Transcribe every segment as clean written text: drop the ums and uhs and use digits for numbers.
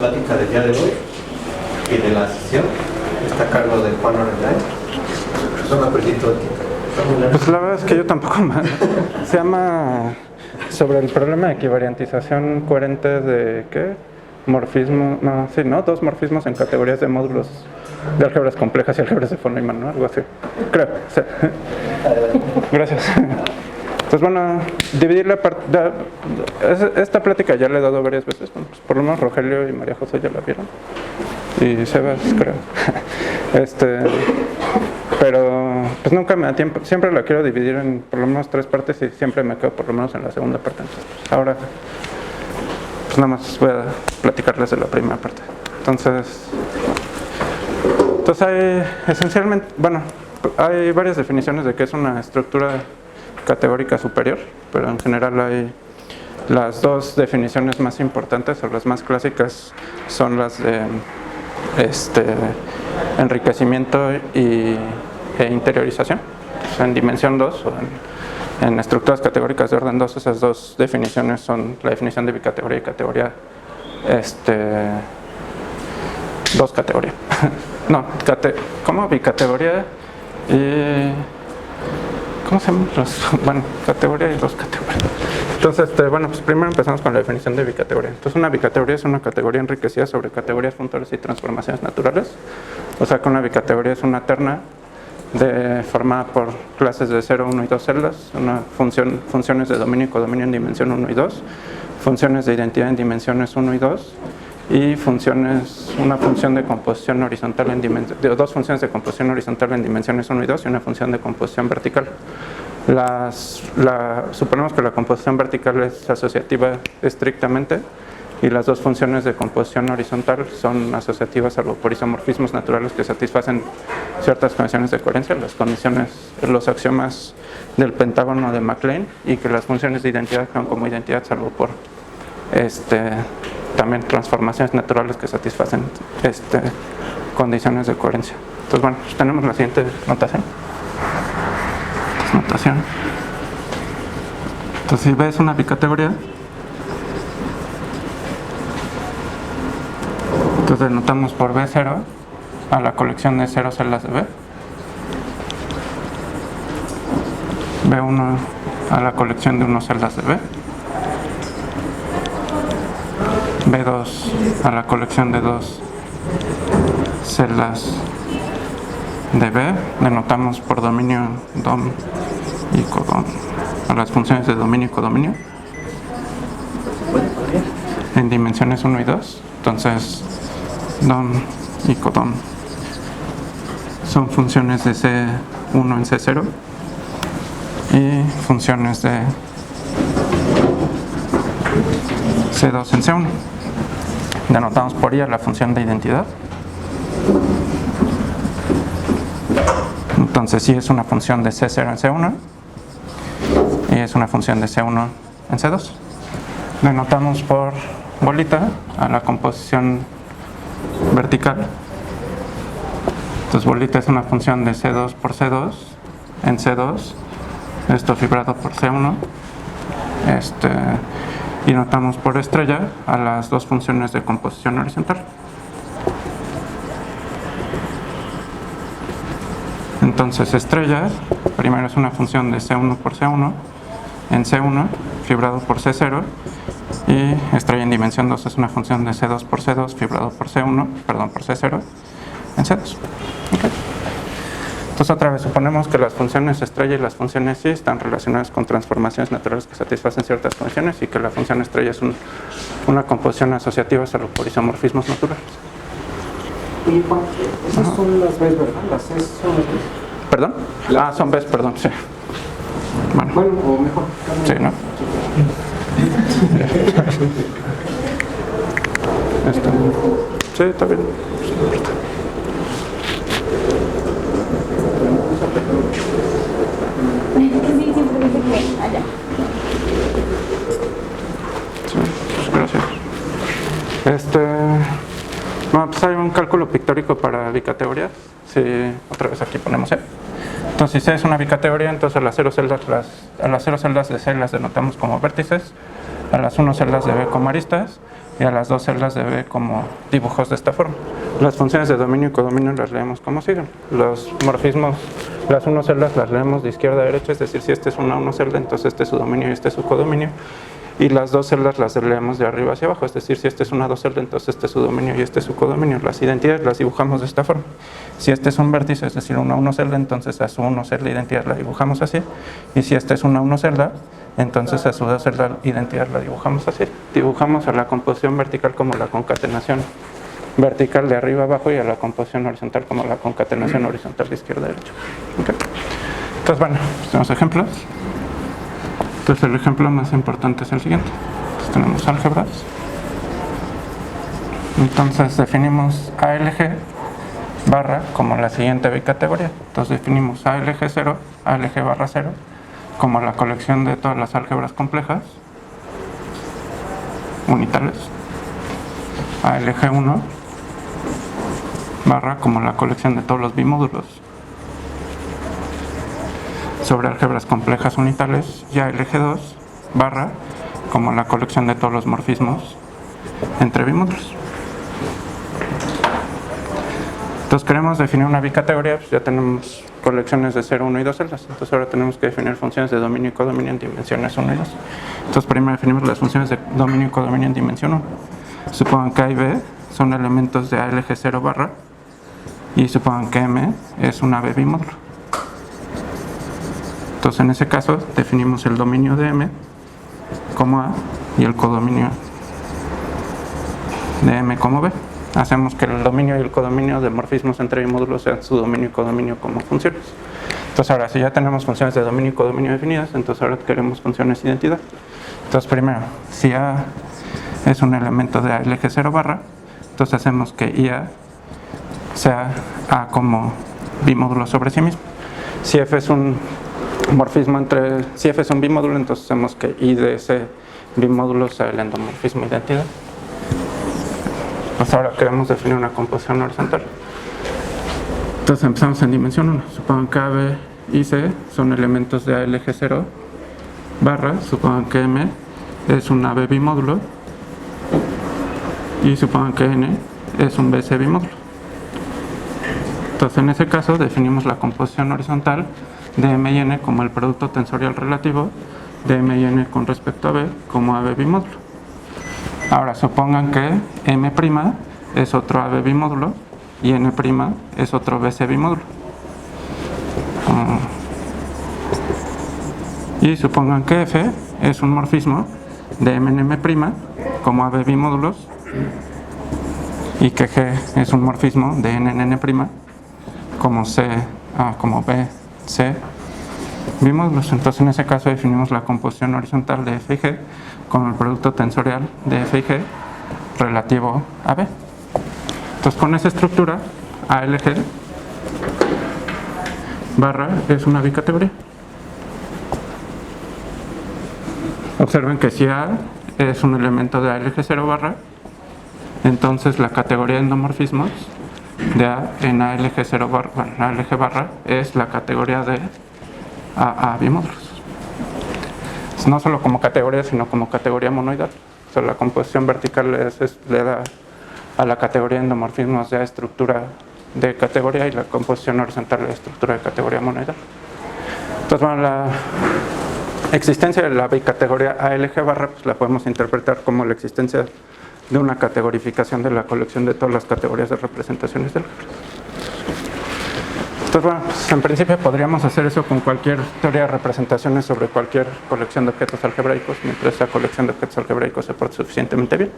Plática del día de hoy y de la sesión está a cargo de Juan Orellana. Son aprendidos. Pues la verdad es que yo tampoco se llama sobre el problema de equivariantización coherente de ¿qué? Morfismo, no, sí, ¿no? Dos morfismos en categorías de módulos de álgebras complejas y álgebras de von Neumann, ¿no? Algo así. Creo, sí. Gracias. Entonces, bueno, dividir la parte. Esta plática ya le he dado varias veces, bueno, pues por lo menos Rogelio y María José ya la vieron. Y Sebas, creo. Pero pues nunca me da tiempo. Siempre la quiero dividir en por lo menos 3 partes y siempre me quedo por lo menos en la segunda parte. Entonces, pues ahora, pues nada más voy a platicarles de la primera parte. Entonces hay esencialmente, bueno, hay varias definiciones de qué es una estructura categórica superior, pero en general hay las dos definiciones más importantes o las más clásicas son las de enriquecimiento e interiorización. Pues en dimensión 2 o en estructuras categóricas de orden 2, esas dos definiciones son la definición de bicategoría y categoría dos categorías. No, ¿cómo? Bicategoría y ¿cómo se llaman los? Bueno, categoría y dos categorías. Entonces, bueno, pues primero empezamos con la definición de bicategoría. Entonces, una bicategoría es una categoría enriquecida sobre categorías puntuales y transformaciones naturales. O sea, que una bicategoría es una terna formada por clases de 0, 1 y 2 celdas, funciones de dominio y codominio en dimensión 1 y 2, funciones de identidad en dimensiones 1 y 2, y una función de composición horizontal dos funciones de composición horizontal en dimensiones 1 y 2 y una función de composición vertical. Suponemos que la composición vertical es asociativa estrictamente y las dos funciones de composición horizontal son asociativas salvo por isomorfismos naturales que satisfacen ciertas condiciones de coherencia, los axiomas del pentágono de MacLane, y que las funciones de identidad quedan como identidad salvo por también transformaciones naturales que satisfacen condiciones de coherencia. Entonces, bueno, pues tenemos la siguiente notación. Entonces, si ves una bicategoría, entonces denotamos por B0 a la colección de 0 celdas de B, B1 a la colección de 1 celdas de B, B2 a la colección de 2 celdas de B, denotamos por dominio dom y codom a las funciones de dominio y codominio en dimensiones 1 y 2. Entonces, dom y codom son funciones de C1 en C0 y funciones de C2 en C1. Denotamos por I a la función de identidad. Entonces sí es una función de C0 en C1 y es una función de C1 en C2. Denotamos por bolita a la composición vertical. Entonces bolita es una función de C2 por C2 en C2, esto fibrado por C1, y notamos por estrella a las dos funciones de composición horizontal. Entonces estrella primero es una función de C1 por C1 en C1 fibrado por C0, y estrella en dimensión 2 es una función de C2 por C2 fibrado por C0 en C2. Okay. Entonces otra vez suponemos que las funciones estrella y las funciones psi están relacionadas con transformaciones naturales que satisfacen ciertas condiciones y que la función estrella es una composición asociativa salvo por isomorfismos naturales. Oye, Juan, esas son las Bs, ¿verdad? Las C son las Bs. ¿Perdón? Son Bs, perdón, sí. Bueno, o mejor. Sí, ¿no? Sí, está bien. Sí, pues gracias. Bueno, pues hay un cálculo pictórico para bicategorías. Sí, otra vez aquí ponemos E. Entonces, si C es una bicategoría, entonces a las 0 celdas de C las denotamos como vértices, a las 1 celdas de B como aristas, y a las dos celdas de B como dibujos de esta forma. Las funciones de dominio y codominio las leemos como siguen. Los morfismos, las 1 celdas las leemos de izquierda a derecha, es decir, si este es una 1 celda, entonces este es su dominio y este es su codominio. Y las 2 celdas las leemos de arriba hacia abajo, es decir, si este es una 2 celda, entonces este es su dominio y este es su codominio. Las identidades las dibujamos de esta forma. Si este es un vértice, es decir, una 1 celda, entonces a su 1 celda identidad la dibujamos así. Y si este es una 1 celda, entonces a su 2 celda identidad la dibujamos así. Dibujamos a la composición vertical como la concatenación vertical de arriba a abajo y a la composición horizontal como la concatenación horizontal de izquierda a derecha. ¿Okay? Entonces, bueno, tenemos ejemplos. Entonces el ejemplo más importante es el siguiente. Entonces tenemos álgebras. Entonces definimos ALG barra como la siguiente bicategoría. Entonces definimos ALG 0, ALG barra 0 como la colección de todas las álgebras complejas unitarias. ALG 1 barra como la colección de todos los bimódulos sobre álgebras complejas unitarias, y ALG2 barra como la colección de todos los morfismos entre bimódulos. Entonces queremos definir una bicategoría, pues ya tenemos colecciones de 0, 1 y 2 celdas. Entonces ahora tenemos que definir funciones de dominio y codominio en dimensiones 1 y 2. Entonces primero definimos las funciones de dominio y codominio en dimensión 1. Supongan que A y B son elementos de ALG 0 barra y supongan que M es una B bimódulo. Entonces en ese caso definimos el dominio de M como A y el codominio de M como B. Hacemos que el dominio y el codominio de morfismos entre bimódulos sean su dominio y codominio como funciones. Entonces ahora, si ya tenemos funciones de dominio y codominio definidas, entonces ahora queremos funciones de identidad. Entonces primero, si A es un elemento de ALG 0 barra, entonces hacemos que IA sea A como bimódulo sobre sí mismo. Si F es un morfismo entre, si F es un bimódulo, entonces hacemos que I de ese bimódulo sea el endomorfismo identidad. Pues ahora queremos definir una composición horizontal. Entonces empezamos en dimensión 1. Supongan que A, B y C son elementos de ALG 0 barra, supongan que M es un AB bimódulo y supongan que N es un BC bimódulo. Entonces en ese caso definimos la composición horizontal de M y N como el producto tensorial relativo de M y N con respecto a B como AB bimódulo. Ahora supongan que M' es otro AB bimódulo y N' es otro BC bimódulo. Y supongan que F es un morfismo de MN' como AB bimódulos y que G es un morfismo de NN' como como BC bimódulos. Entonces en ese caso definimos la composición horizontal de F y G como el producto tensorial de F y G relativo a B. Entonces con esa estructura ALG barra es una bicategoría. Observen que si A es un elemento de ALG 0 barra, entonces la categoría de endomorfismos de A en ALG 0 barra, bueno, ALG barra es la categoría de AA bimódulos. No solo como categoría, sino como categoría monoidal. O sea, la composición vertical le da a la categoría de endomorfismos de estructura de categoría y la composición horizontal de estructura de categoría monoidal. Entonces, bueno, la existencia de la bicategoría ALG barra pues la podemos interpretar como la existencia de una categorificación de la colección de todas las categorías de representaciones del álgebra. Entonces, bueno, pues en principio podríamos hacer eso con cualquier teoría de representaciones sobre cualquier colección de objetos algebraicos, mientras esa colección de objetos algebraicos se porte suficientemente bien.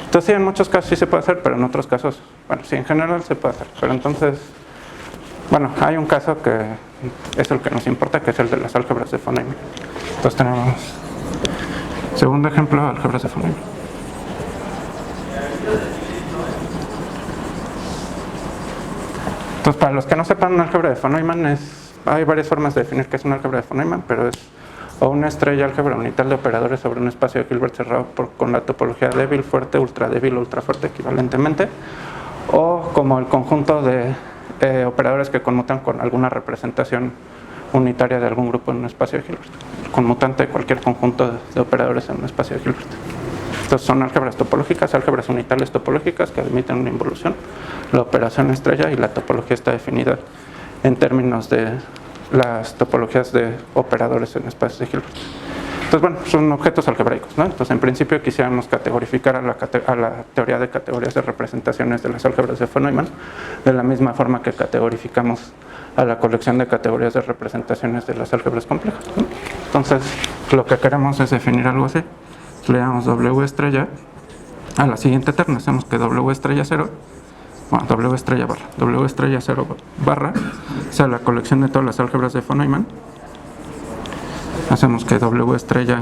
Entonces, sí, en muchos casos sí se puede hacer, pero en otros casos, bueno, sí, en general se puede hacer. Pero entonces, bueno, hay un caso que es el que nos importa, que es el de las álgebras de von Neumann. Entonces tenemos, segundo ejemplo, álgebras de von Neumann. Entonces, para los que no sepan, una álgebra de von Neumann hay varias formas de definir qué es una álgebra de von Neumann, pero es o una estrella álgebra unital de operadores sobre un espacio de Hilbert cerrado con la topología débil, fuerte, ultra débil, ultra fuerte equivalentemente, o como el conjunto de operadores que conmutan con alguna representación unitaria de algún grupo en un espacio de Hilbert, conmutante de cualquier conjunto de operadores en un espacio de Hilbert. Entonces son álgebras topológicas, álgebras unitarias topológicas que admiten una involución. La operación estrella y la topología está definida en términos de las topologías de operadores en espacios de Hilbert. Entonces, bueno, son objetos algebraicos, ¿no? Entonces, en principio quisiéramos categorificar a la teoría de categorías de representaciones de las álgebras de von Neumann de la misma forma que categorificamos a la colección de categorías de representaciones de las álgebras complejas, ¿no? Entonces, lo que queremos es definir algo así. Le damos W estrella a la siguiente terna, hacemos que W estrella 0, bueno, W estrella 0 barra sea la colección de todas las álgebras de von Neumann. Hacemos que W estrella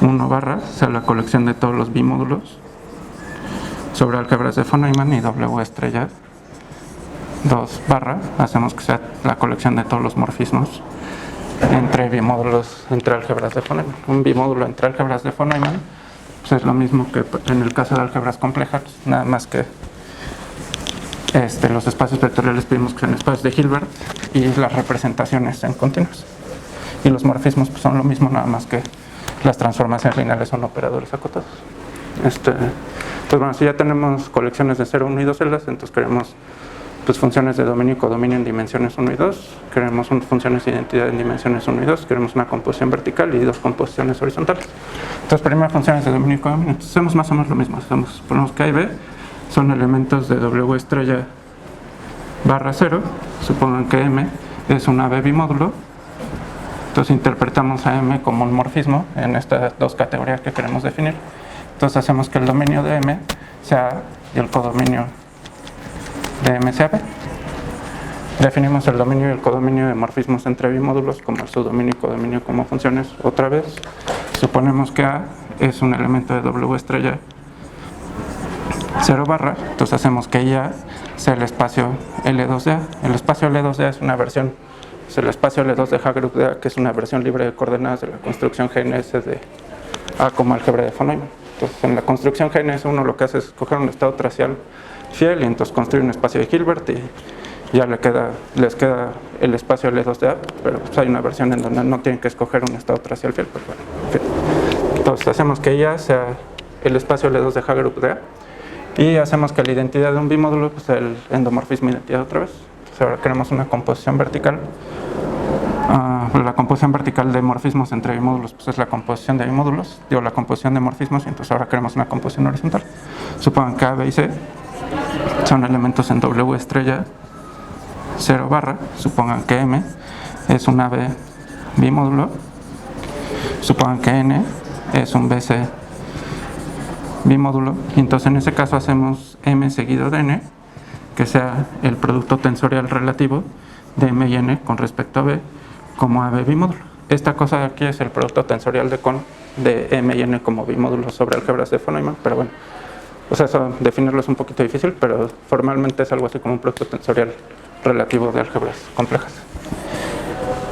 1 barra sea la colección de todos los bimódulos sobre álgebras de von Neumann, y W estrella 2 barra hacemos que sea la colección de todos los morfismos entre bimódulos entre álgebras de von Neumann. Un bimódulo entre álgebras de von Neumann pues es lo mismo que en el caso de álgebras complejas, nada más que los espacios vectoriales pedimos que sean espacios de Hilbert y las representaciones sean continuas. Y los morfismos pues son lo mismo, nada más que las transformaciones lineales son operadores acotados. Entonces, bueno, si ya tenemos colecciones de 0, 1 y 2 celdas, entonces queremos pues funciones de dominio y codominio en dimensiones 1 y 2, queremos funciones de identidad en dimensiones 1 y 2, queremos una composición vertical y 2 composiciones horizontales. Entonces, primero funciones de dominio y codominio. Entonces, hacemos más o menos lo mismo. Ponemos que A y B son elementos de W estrella barra 0, supongan que M es una B bimódulo. Entonces interpretamos a M como un morfismo en estas dos categorías que queremos definir. Entonces hacemos que el dominio de M sea A y el codominio de M sea B. Definimos el dominio y el codominio de morfismos entre bimódulos como el subdominio y codominio como funciones otra vez. Suponemos que A es un elemento de W estrella 0 barra, entonces hacemos que IA sea el espacio L2 de A. El espacio L2 de A es una versión, es el espacio L2 de Hagerup de A, que es una versión libre de coordenadas de la construcción GNS de A como álgebra de von Neumann. Entonces, en la construcción GNS uno lo que hace es escoger un estado tracial fiel y entonces construir un espacio de Hilbert y ya les queda el espacio L2 de A, pero pues hay una versión en donde no tienen que escoger un estado tracial fiel. Pues bueno, en fin. Entonces hacemos que IA sea el espacio L2 de Hagerup de A y hacemos que la identidad de un bimódulo pues el endomorfismo identidad otra vez. Entonces ahora queremos una composición vertical. La composición vertical de morfismos entre bimódulos pues es la composición de bimódulos, la composición de morfismos, y entonces ahora queremos una composición horizontal. Supongan que A, B y C son elementos en W estrella 0 barra, supongan que M es una B bimódulo, supongan que N es un BC bimódulo, y entonces en ese caso hacemos M seguido de N, que sea el producto tensorial relativo de M y N con respecto a B como AB bimódulo. Esta cosa de aquí es el producto tensorial de M y N como bimódulos sobre álgebras de von Neumann, pero bueno, o sea, eso definirlo es un poquito difícil, pero formalmente es algo así como un producto tensorial relativo de álgebras complejas.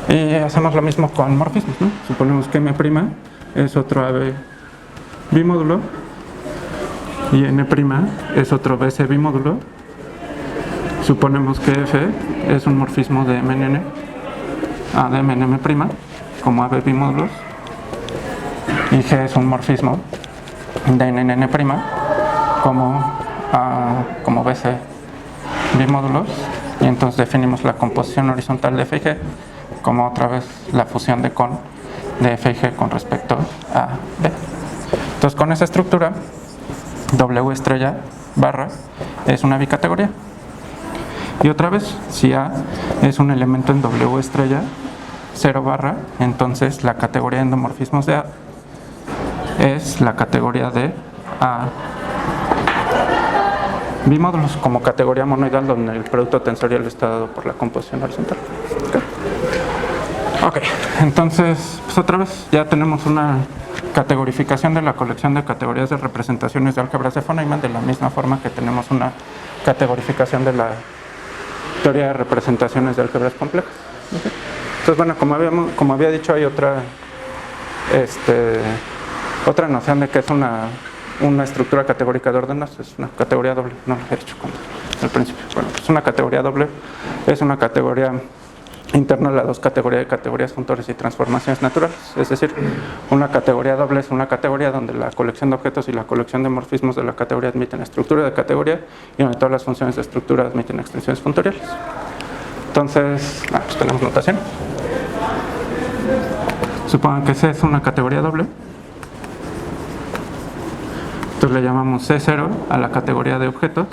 Y hacemos lo mismo con morfismos, ¿no? Suponemos que M' es otro AB bimódulo y N' es otro BC bimódulo. Suponemos que F es un morfismo de MNN, de MNM' como AB bimódulos, y G es un morfismo de NNN' como BC bimódulos, y entonces definimos la composición horizontal de F y G como otra vez la fusión de F y G con respecto a B. Entonces con esa estructura W estrella barra es una bicategoría. Y otra vez, si A es un elemento en W estrella 0 barra, entonces la categoría de endomorfismos de A es la categoría de A bimódulos como categoría monoidal donde el producto tensorial está dado por la composición horizontal. Ok, entonces pues otra vez ya tenemos una categorificación de la colección de categorías de representaciones de álgebras de von Neumann de la misma forma que tenemos una categorificación de la teoría de representaciones de álgebras complejas. Okay. Entonces, bueno, como había dicho, hay otra noción de que es una estructura categórica de órdenes, es una categoría doble, no lo he dicho al principio. Bueno, pues una categoría doble es una categoría interna la dos categorías de categorías, funtores y transformaciones naturales. Es decir, una categoría doble es una categoría donde la colección de objetos y la colección de morfismos de la categoría admiten estructura de categoría y donde todas las funciones de estructura admiten extensiones funtoriales. Entonces, pues tenemos notación. Supongan que C es una categoría doble. Entonces le llamamos C0 a la categoría de objetos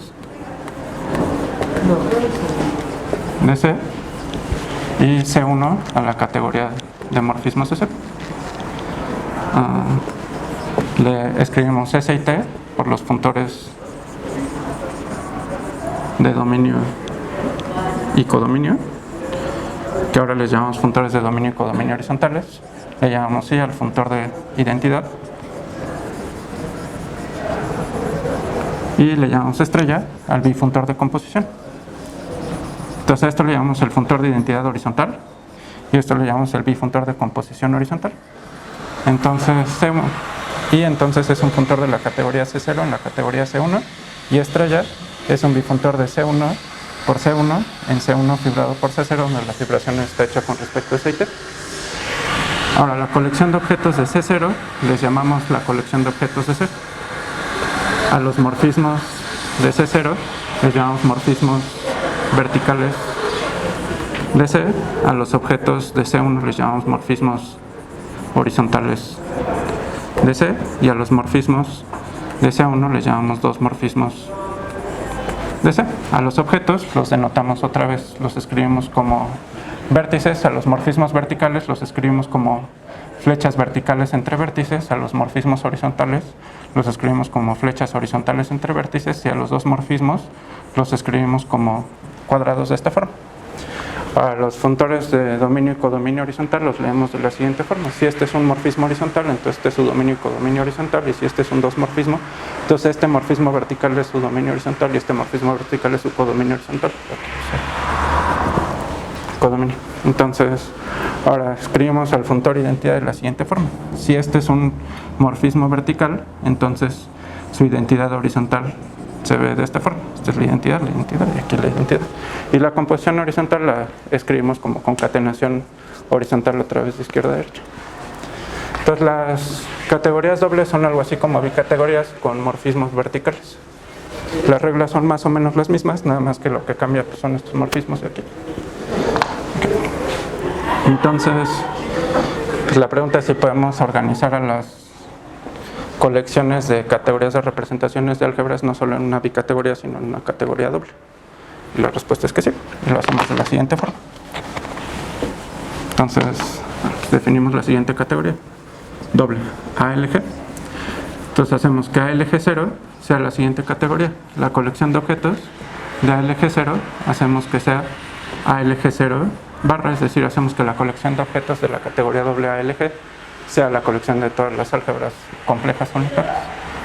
de C y C1 a la categoría de morfismos de C. Le escribimos S y T por los funtores de dominio y codominio, que ahora les llamamos funtores de dominio y codominio horizontales. Le llamamos I al funtor de identidad y le llamamos estrella al bifuntor de composición. Entonces a esto le llamamos el funtor de identidad horizontal y esto le llamamos el bifuntor de composición horizontal. Entonces C1, y entonces es un funtor de la categoría C0 en la categoría C1 y estrella es un bifuntor de C1 por C1 en C1 fibrado por C0, donde la fibración está hecha con respecto a C y T. Ahora, la colección de objetos de C0 les llamamos la colección de objetos de C. A los morfismos de C0 les llamamos morfismos verticales de C. A los objetos de C1 les llamamos morfismos horizontales de C. Y a los morfismos de C1 les llamamos dos morfismos de C. A los objetos los denotamos otra vez, los escribimos como vértices. A los morfismos verticales los escribimos como flechas verticales entre vértices. A los morfismos horizontales los escribimos como flechas horizontales entre vértices. Y a los dos morfismos los escribimos como cuadrados de esta forma. A los funtores de dominio y codominio horizontal los leemos de la siguiente forma. Si este es un morfismo horizontal, entonces este es su dominio y codominio horizontal, y si este es un dos morfismo, entonces este morfismo vertical es su dominio horizontal y este morfismo vertical es su codominio horizontal. Codominio. Entonces, ahora escribimos al funtor identidad de la siguiente forma. Si este es un morfismo vertical, entonces su identidad horizontal se ve de esta forma. Esta es la identidad y aquí la identidad. Y la composición horizontal la escribimos como concatenación horizontal a través de izquierda a derecha. Entonces las categorías dobles son algo así como bicategorías con morfismos verticales. Las reglas son más o menos las mismas, nada más que lo que cambia pues, son estos morfismos de aquí. Okay. Entonces, pues la pregunta es si podemos organizar a las colecciones de categorías de representaciones de álgebras no solo en una bicategoría, sino en una categoría doble. Y la respuesta es que sí, y lo hacemos de la siguiente forma. Entonces, definimos la siguiente categoría, doble, ALG. Entonces hacemos que ALG0 sea la siguiente categoría, la colección de objetos de ALG0, hacemos que sea ALG0 barra, es decir, hacemos que la colección de objetos de la categoría doble ALG sea la colección de todas las álgebras complejas unitarias.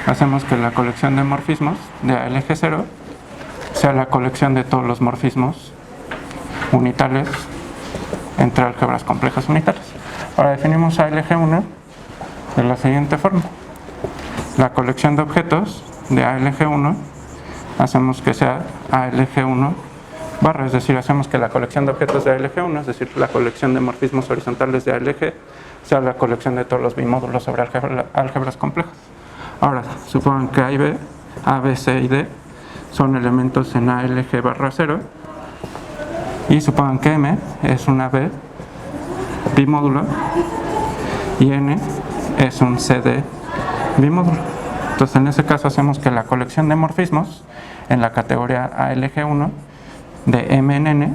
Hacemos que la colección de morfismos de ALG0 sea la colección de todos los morfismos unitarios entre álgebras complejas unitarias. Ahora definimos ALG1 de la siguiente forma. La colección de objetos de ALG1 hacemos que sea ALG1 barra, es decir, hacemos que la colección de objetos de ALG1, es decir, la colección de morfismos horizontales de ALG, sea la colección de todos los bimódulos sobre álgebras complejas. Ahora, supongan que A y B, A, B, C y D son elementos en ALG barra 0 y supongan que M es una B bimódulo y N es un CD bimódulo. Entonces, en ese caso hacemos que la colección de morfismos en la categoría ALG1 de M en N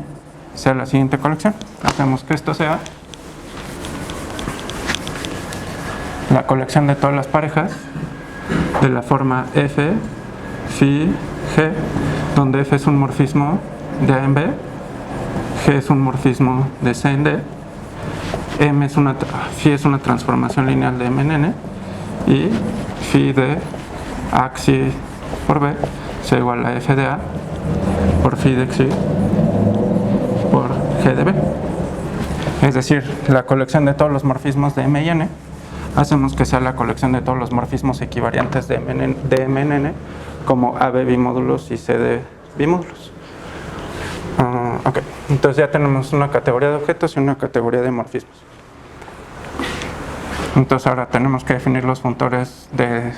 sea la siguiente colección. Hacemos que esto sea la colección de todas las parejas de la forma F, Phi, G, donde F es un morfismo de A en B, G es un morfismo de C en D, Phi es una transformación lineal de M en N y Phi de AXI por B sea igual a F de A por Phi de XI por G de B. Es decir, la colección de todos los morfismos de M y N hacemos que sea la colección de todos los morfismos equivariantes de M en N como AB bimódulos y CD bimódulos. Ok, entonces ya tenemos una categoría de objetos y una categoría de morfismos. Entonces ahora tenemos que definir los funtores de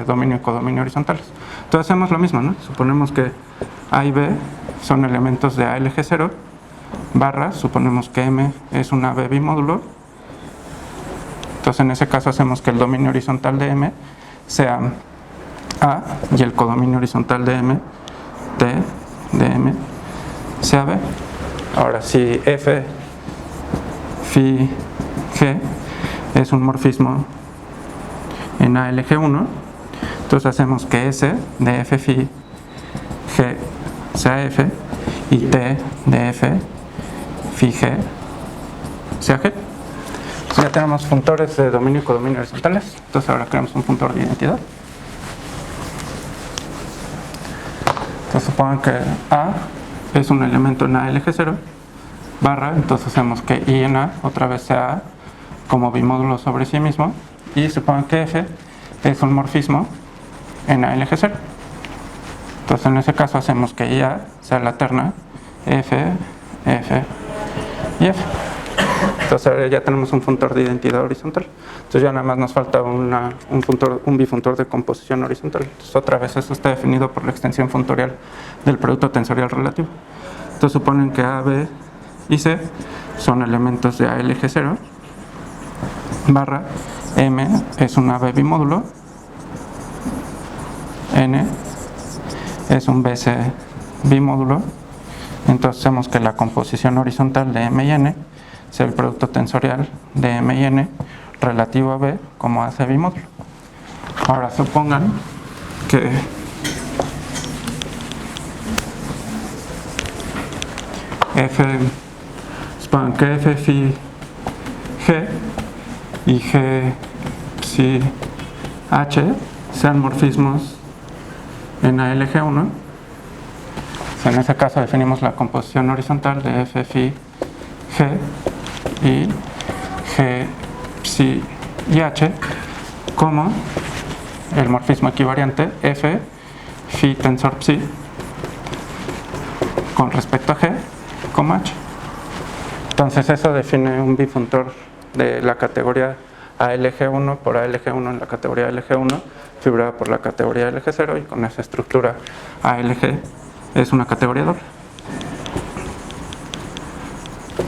dominio y codominio horizontales. Entonces hacemos lo mismo, ¿no? Suponemos que A y B son elementos de ALG0, barra, suponemos que M es una B bimódulo. Entonces en ese caso hacemos que el dominio horizontal de M sea A y el codominio horizontal de M, de M, sea B. Ahora, si F, Phi, G es un morfismo en ALG1, entonces hacemos que S de F Phi G sea F y T de F Phi G sea G. Entonces ya tenemos funtores de dominio y codominio horizontales. Entonces ahora creamos un funtor de identidad. Entonces supongan que A es un elemento en ALG0, barra, entonces hacemos que I en A otra vez sea A como bimódulo sobre sí mismo, y supongan que F es un morfismo en ALG0. Entonces en ese caso hacemos que IA sea la terna F, F y F. Entonces ahora ya tenemos un funtor de identidad horizontal. Entonces ya nada más nos falta un bifuntor de composición horizontal. Entonces otra vez eso está definido por la extensión funtorial del producto tensorial relativo. Entonces suponen que A, B y C son elementos de ALG0, barra M es una B bimódulo, N es un BC bimódulo. Entonces hacemos que la composición horizontal de M y N sea el producto tensorial de M y N relativo a B como AC bimódulo. Ahora supongan que F phi G y G psi H sean morfismos en ALG1. En ese caso definimos la composición horizontal de F phi G y G psi y H como el morfismo equivariante F phi tensor psi con respecto a G como H. Entonces eso define un bifuntor de la categoría ALG1 por ALG1 en la categoría ALG1 figurada por la categoría ALG0, y con esa estructura ALG es una categoría doble.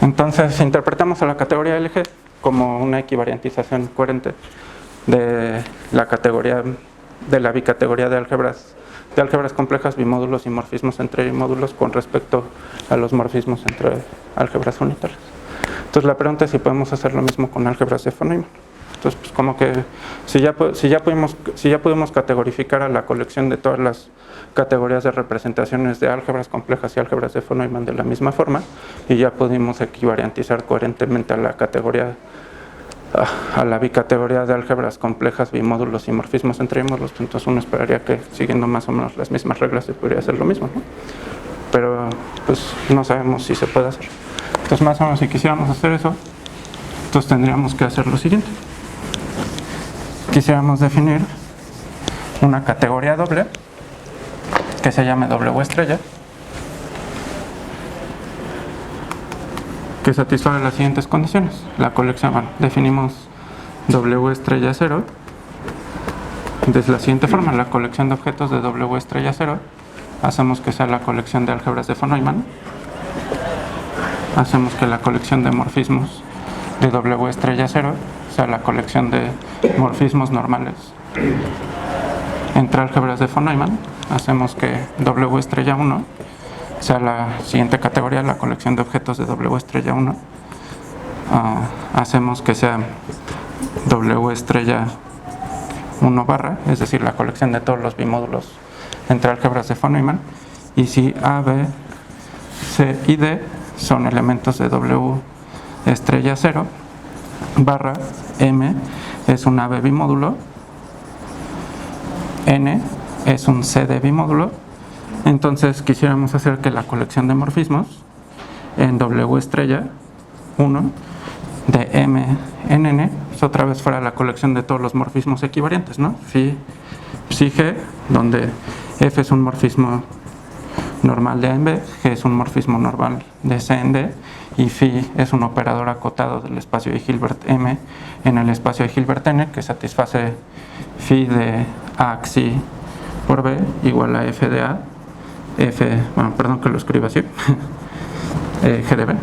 Entonces interpretamos a la categoría LG como una equivariantización coherente de la categoría, de la bicategoría de álgebras complejas, bimódulos y morfismos entre bimódulos con respecto a los morfismos entre álgebras unitarias. Entonces la pregunta es si podemos hacer lo mismo con álgebras de von Neumann. Entonces pues como que si ya pudimos categorificar a la colección de todas las categorías de representaciones de álgebras complejas y álgebras de von Neumann de la misma forma, y ya pudimos equivariantizar coherentemente a la categoría, a la bicategoría de álgebras complejas, bimódulos y morfismos entre bimódulos, entonces uno esperaría que siguiendo más o menos las mismas reglas se podría hacer lo mismo, ¿no? Pero pues no sabemos si se puede hacer. Entonces más o menos si quisiéramos hacer eso, entonces tendríamos que hacer lo siguiente. Quisiéramos definir una categoría doble que se llame W estrella, que satisfaga las siguientes condiciones. La colección, bueno, definimos W estrella 0 de la siguiente forma: la colección de objetos de W estrella 0 hacemos que sea la colección de álgebras de von Neumann, hacemos que la colección de morfismos de W estrella 0 sea la colección de morfismos normales entre álgebras de von Neumann, hacemos que W estrella 1 sea la siguiente categoría, la colección de objetos de W estrella 1, hacemos que sea W estrella 1 barra, es decir, la colección de todos los bimódulos entre álgebras de von Neumann, y si A, B, C y D son elementos de W estrella 0 barra, M es un AB bimódulo, N es un CD bimódulo. Entonces quisiéramos hacer que la colección de morfismos en W estrella 1 de M en N otra vez fuera la colección de todos los morfismos equivariantes, ¿no? Phi G, donde F es un morfismo normal de A en B, G es un morfismo normal de C en D, y phi es un operador acotado del espacio de Hilbert M en el espacio de Hilbert N, que satisface phi de A xi por B igual a f de A, perdón que lo escriba así, G de B.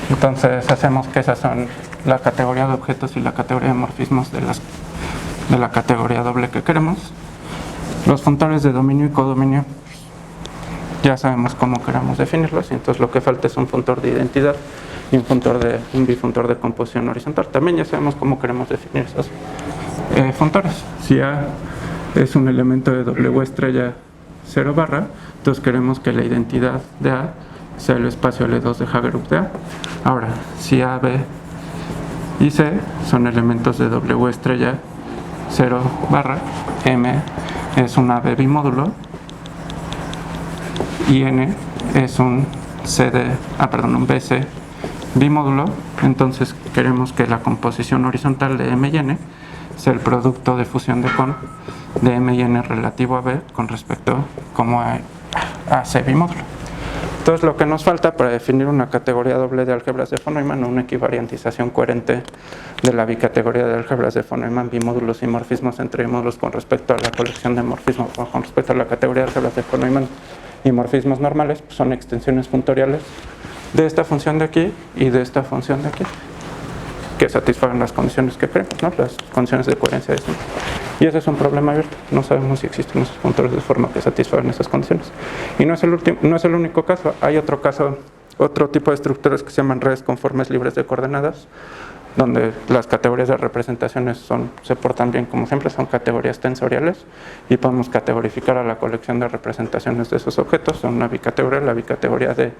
Entonces hacemos que esas son la categoría de objetos y la categoría de morfismos de la categoría doble que queremos. Los funtores de dominio y codominio ya sabemos cómo queramos definirlos, y entonces lo que falta es un funtor de identidad y un bifuntor de composición horizontal. También ya sabemos cómo queremos definir esos funtores. Si A es un elemento de W estrella 0 barra, entonces queremos que la identidad de A sea el espacio L2 de Hagerup de A. Ahora, si A, B y C son elementos de W estrella 0 barra, M es un AB bimódulo y N es un BC bimódulo, entonces queremos que la composición horizontal de M y N sea el producto de fusión de Kohn de M y N relativo a B con respecto como a C bimódulo. Entonces lo que nos falta para definir una categoría doble de álgebras de von Neumann, una equivariantización coherente de la bicategoría de álgebras de von Neumann, bimódulos y morfismos entre bimódulos con respecto a la colección de morfismos, con respecto a la categoría de álgebras de von Neumann y morfismos normales, pues son extensiones funtoriales de esta función de aquí y de esta función de aquí, que satisfagan las condiciones que queremos, ¿no? Las condiciones de coherencia de siempre. Y ese es un problema abierto. No sabemos si existen esos funtores de forma que satisfagan esas condiciones. Y no es el único caso. Hay otro caso, otro tipo de estructuras que se llaman redes conformes libres de coordenadas, donde las categorías de representaciones se portan bien como siempre, son categorías tensoriales, y podemos categorificar a la colección de representaciones de esos objetos. Son una bicategoría, la bicategoría de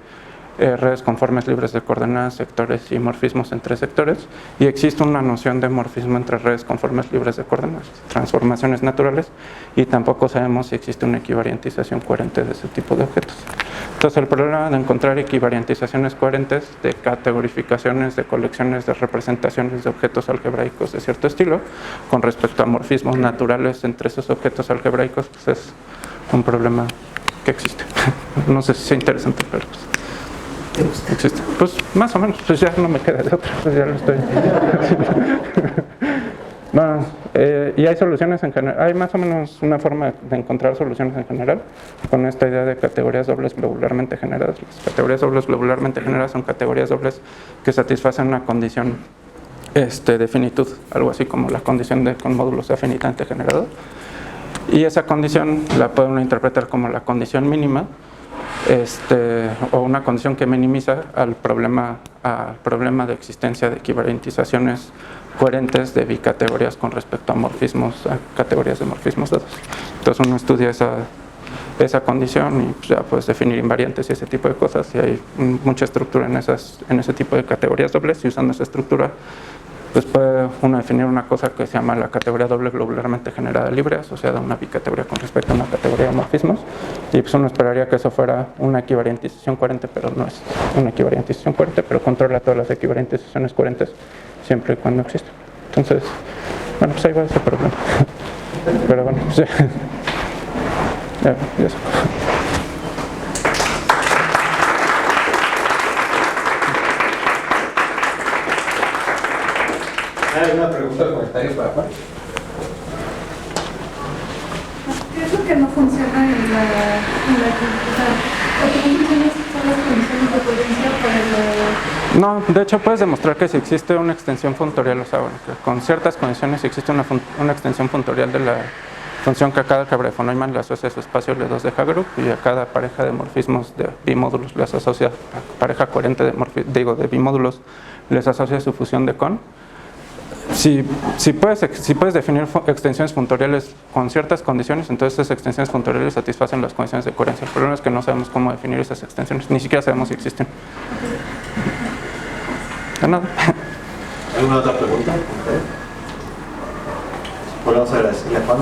redes conformes libres de coordenadas, sectores y morfismos entre sectores, y existe una noción de morfismo entre redes conformes libres de coordenadas, transformaciones naturales, y tampoco sabemos si existe una equivariantización coherente de ese tipo de objetos. Entonces el problema de encontrar equivariantizaciones coherentes de categorificaciones de colecciones de representaciones de objetos algebraicos de cierto estilo con respecto a morfismos naturales entre esos objetos algebraicos, pues es un problema que existe. No sé si sea interesante, pero existe. Pues más o menos, pues ya no me queda de otra, pues ya lo estoy. Bueno, y hay soluciones en general, hay más o menos una forma de encontrar soluciones en general con esta idea de categorías dobles globularmente generadas. Las categorías dobles globularmente generadas son categorías dobles que satisfacen una condición de finitud, algo así como la condición de con módulo sea finitamente generado, y esa condición la puede uno interpretar como la condición mínima, o una condición que minimiza al problema de existencia de equivariantizaciones coherentes de bicategorías con respecto a morfismos, a categorías de morfismos dados. Entonces uno estudia esa condición y pues ya puedes definir invariantes y ese tipo de cosas, y hay mucha estructura en ese tipo de categorías dobles, y usando esa estructura pues puede uno definir una cosa que se llama la categoría doble globularmente generada libre asociada a una bicategoría con respecto a una categoría de morfismos, y pues uno esperaría que eso fuera una equivariantización coherente, pero no es una equivariantización coherente, pero controla todas las equivariantizaciones coherentes siempre y cuando existen. Entonces, bueno, pues ahí va ese problema. Pero bueno, pues ya eso. ¿Hay una pregunta o comentario para Juan? ¿Qué es lo que no funciona en la lo que no funciona son las condiciones de coherencia para No, de hecho puedes demostrar que si existe una extensión funtorial, o sea, bueno, que con ciertas condiciones existe una extensión funtorial de la función que a cada álgebra de von Neumann le asocia su espacio L2 de Hagerup, y a cada pareja de morfismos de bimódulos les asocia, a pareja coherente de bimódulos les asocia su fusión de Kohn. Si puedes definir extensiones funtoriales con ciertas condiciones, entonces esas extensiones funtoriales satisfacen las condiciones de coherencia. El problema es que no sabemos cómo definir esas extensiones, ni siquiera sabemos si existen. De nada. ¿Alguna otra pregunta? Volvemos a agradecerle a Juan.